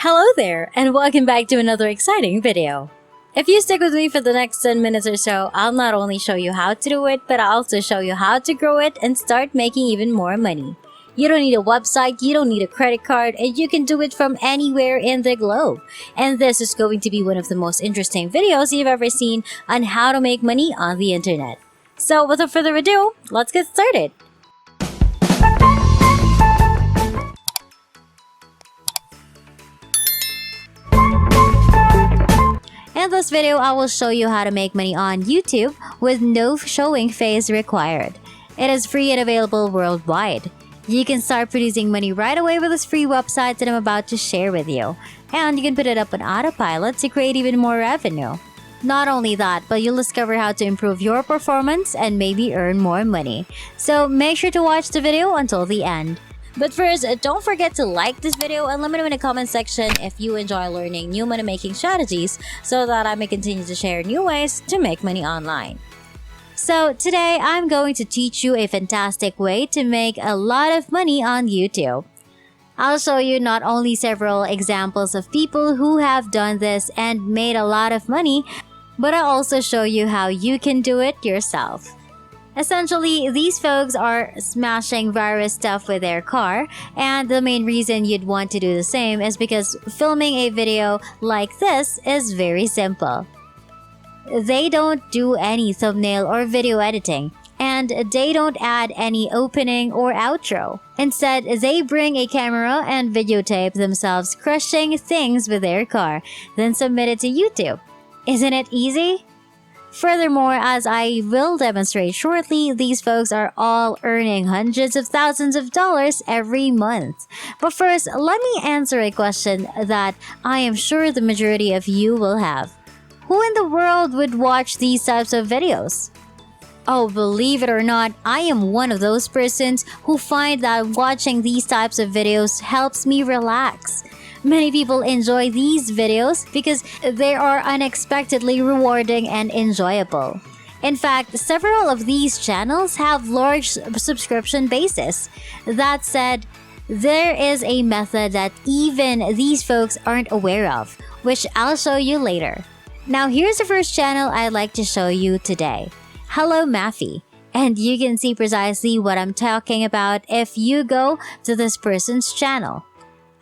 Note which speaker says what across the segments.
Speaker 1: Hello there, and welcome back to another exciting video. If you stick with me for the next 10 minutes or so, I'll not only show you how to do it, but I'll also show you how to grow it and start making even more money. You don't need a website, you don't need a credit card, and you can do it from anywhere in the globe. And this is going to be one of the most interesting videos you've ever seen on how to make money on the internet. So without further ado, let's get started. In this video, I will show you how to make money on YouTube with no showing face required. It is free and available worldwide. You can start producing money right away with this free website that I'm about to share with you. And you can put it up on autopilot to create even more revenue. Not only that, but you'll discover how to improve your performance and maybe earn more money. So make sure to watch the video until the end. But first, don't forget to like this video and let me know in the comment section if you enjoy learning new money making strategies so that I may continue to share new ways to make money online. So today, I'm going to teach you a fantastic way to make a lot of money on YouTube. I'll show you not only several examples of people who have done this and made a lot of money, but I'll also show you how you can do it yourself. Essentially, these folks are smashing various stuff with their car, and the main reason you'd want to do the same is because filming a video like this is very simple. They don't do any thumbnail or video editing, and they don't add any opening or outro. Instead, they bring a camera and videotape themselves crushing things with their car, then submit it to YouTube. Isn't it easy? Furthermore, as I will demonstrate shortly, these folks are all earning hundreds of thousands of dollars every month. But first, let me answer a question that I am sure the majority of you will have. Who in the world would watch these types of videos? Oh, believe it or not, I am one of those persons who find that watching these types of videos helps me relax. Many people enjoy these videos because they are unexpectedly rewarding and enjoyable. In fact, several of these channels have large subscription bases. That said, there is a method that even these folks aren't aware of, which I'll show you later. Now here's the first channel I'd like to show you today. Hello Maffy. And you can see precisely what I'm talking about if you go to this person's channel.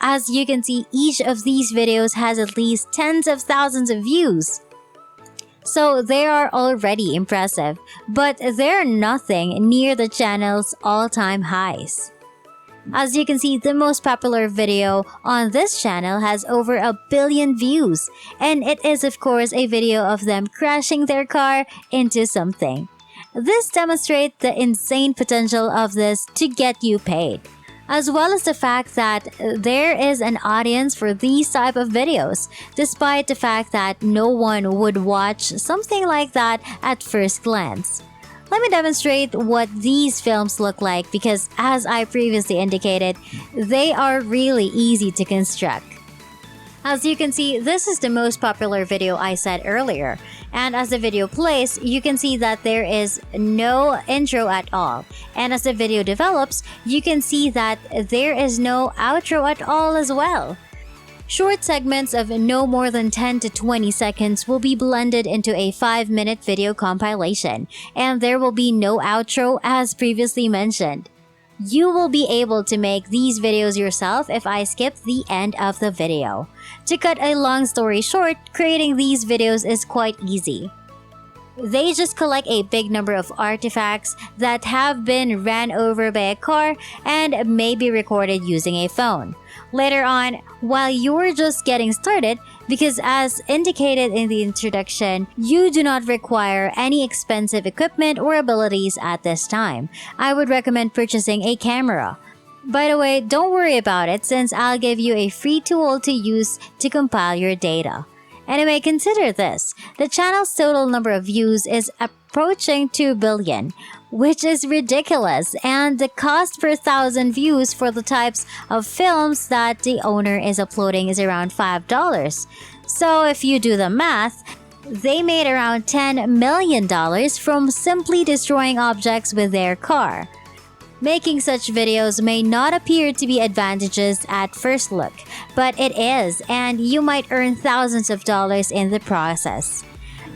Speaker 1: As you can see, each of these videos has at least tens of thousands of views. So they are already impressive, but they're nothing near the channel's all-time highs. As you can see, the most popular video on this channel has over 1 billion views, and it is of course a video of them crashing their car into something. This demonstrates the insane potential of this to get you paid, as well as the fact that there is an audience for these type of videos, despite the fact that no one would watch something like that at first glance. Let me demonstrate what these films look like because, as I previously indicated, they are really easy to construct. As you can see, this is the most popular video I said earlier, and as the video plays, you can see that there is no intro at all, and as the video develops, you can see that there is no outro at all as well. Short segments of no more than 10 to 20 seconds will be blended into a 5-minute video compilation, and there will be no outro as previously mentioned. You will be able to make these videos yourself if I skip the end of the video. To cut a long story short, creating these videos is quite easy. They just collect a big number of artifacts that have been ran over by a car and may be recorded using a phone. Later on, while you're just getting started, because as indicated in the introduction, you do not require any expensive equipment or abilities at this time, I would recommend purchasing a camera. By the way, don't worry about it since I'll give you a free tool to use to compile your data. Anyway, consider this. The channel's total number of views is approaching 2 billion, which is ridiculous, and the cost per 1,000 views for the types of films that the owner is uploading is around $5. So if you do the math, they made around $10 million from simply destroying objects with their car. Making such videos may not appear to be advantageous at first look, but it is, and you might earn thousands of dollars in the process.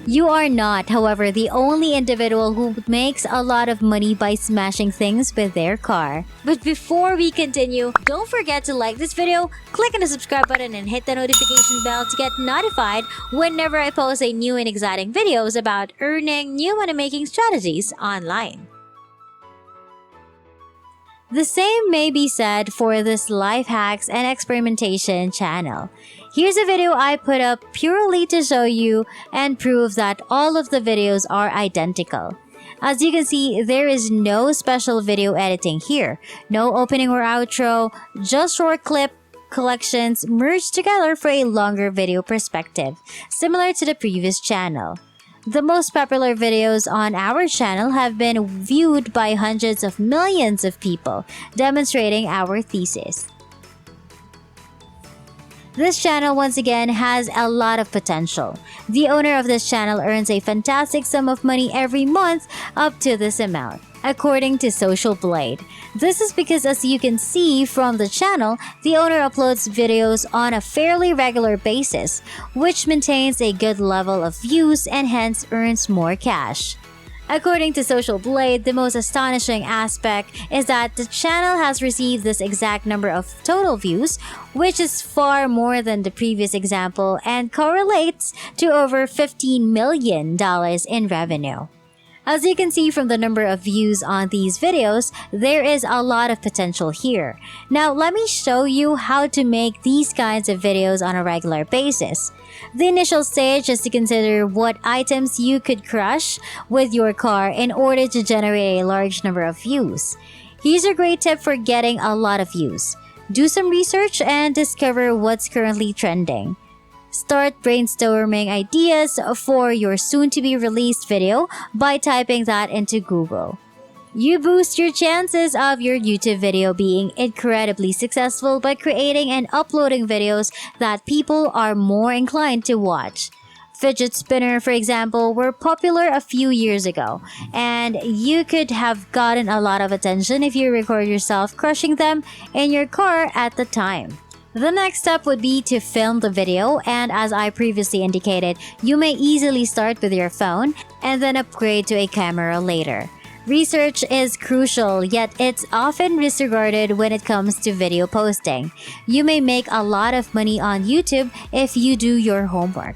Speaker 1: You are not, however, the only individual who makes a lot of money by smashing things with their car. But before we continue, don't forget to like this video, click on the subscribe button, and hit the notification bell to get notified whenever I post a new and exciting videos about earning new money-making strategies online. The same may be said for this life hacks and experimentation channel. Here's a video I put up purely to show you and prove that all of the videos are identical. As you can see, there is no special video editing here, no opening or outro, just short clip collections merged together for a longer video perspective, similar to the previous channel. The most popular videos on our channel have been viewed by hundreds of millions of people, demonstrating our thesis. This channel once again has a lot of potential. The owner of this channel earns a fantastic sum of money every month up to this amount, according to Social Blade. This is because, as you can see from the channel, the owner uploads videos on a fairly regular basis, which maintains a good level of views and hence earns more cash. According to Social Blade, the most astonishing aspect is that the channel has received this exact number of total views, which is far more than the previous example and correlates to over $15 million in revenue. As you can see from the number of views on these videos, there is a lot of potential here. Now let me show you how to make these kinds of videos on a regular basis. The initial stage is to consider what items you could crush with your car in order to generate a large number of views. Here's a great tip for getting a lot of views. Do some research and discover what's currently trending. Start brainstorming ideas for your soon-to-be-released video by typing that into Google. You boost your chances of your YouTube video being incredibly successful by creating and uploading videos that people are more inclined to watch. Fidget spinner, for example, were popular a few years ago, and you could have gotten a lot of attention if you record yourself crushing them in your car at the time. The next step would be to film the video, and as I previously indicated, you may easily start with your phone and then upgrade to a camera later. Research is crucial, yet it's often disregarded when it comes to video posting. You may make a lot of money on YouTube if you do your homework.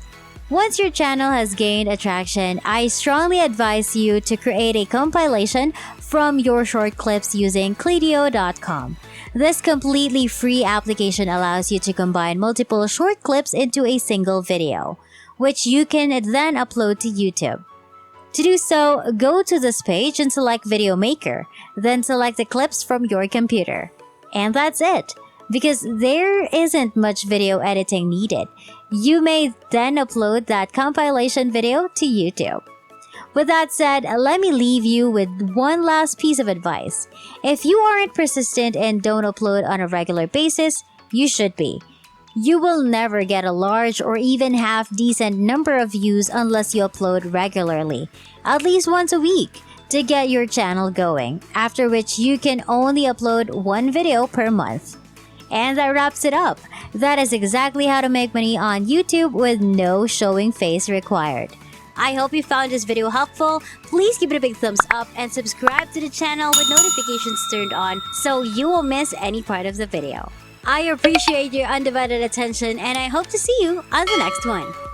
Speaker 1: Once your channel has gained attraction, I strongly advise you to create a compilation from your short clips using Clidio.com. This completely free application allows you to combine multiple short clips into a single video, which you can then upload to YouTube. To do so, go to this page and select Video Maker, then select the clips from your computer. And that's it, because there isn't much video editing needed. You may then upload that compilation video to YouTube. With that said, let me leave you with one last piece of advice. If you aren't persistent and don't upload on a regular basis, you should be. You will never get a large or even half-decent number of views unless you upload regularly, at least once a week, to get your channel going, after which you can only upload one video per month. And that wraps it up. That is exactly how to make money on YouTube with no showing face required. I hope you found this video helpful. Please give it a big thumbs up and subscribe to the channel with notifications turned on so you won't miss any part of the video. I appreciate your undivided attention and I hope to see you on the next one.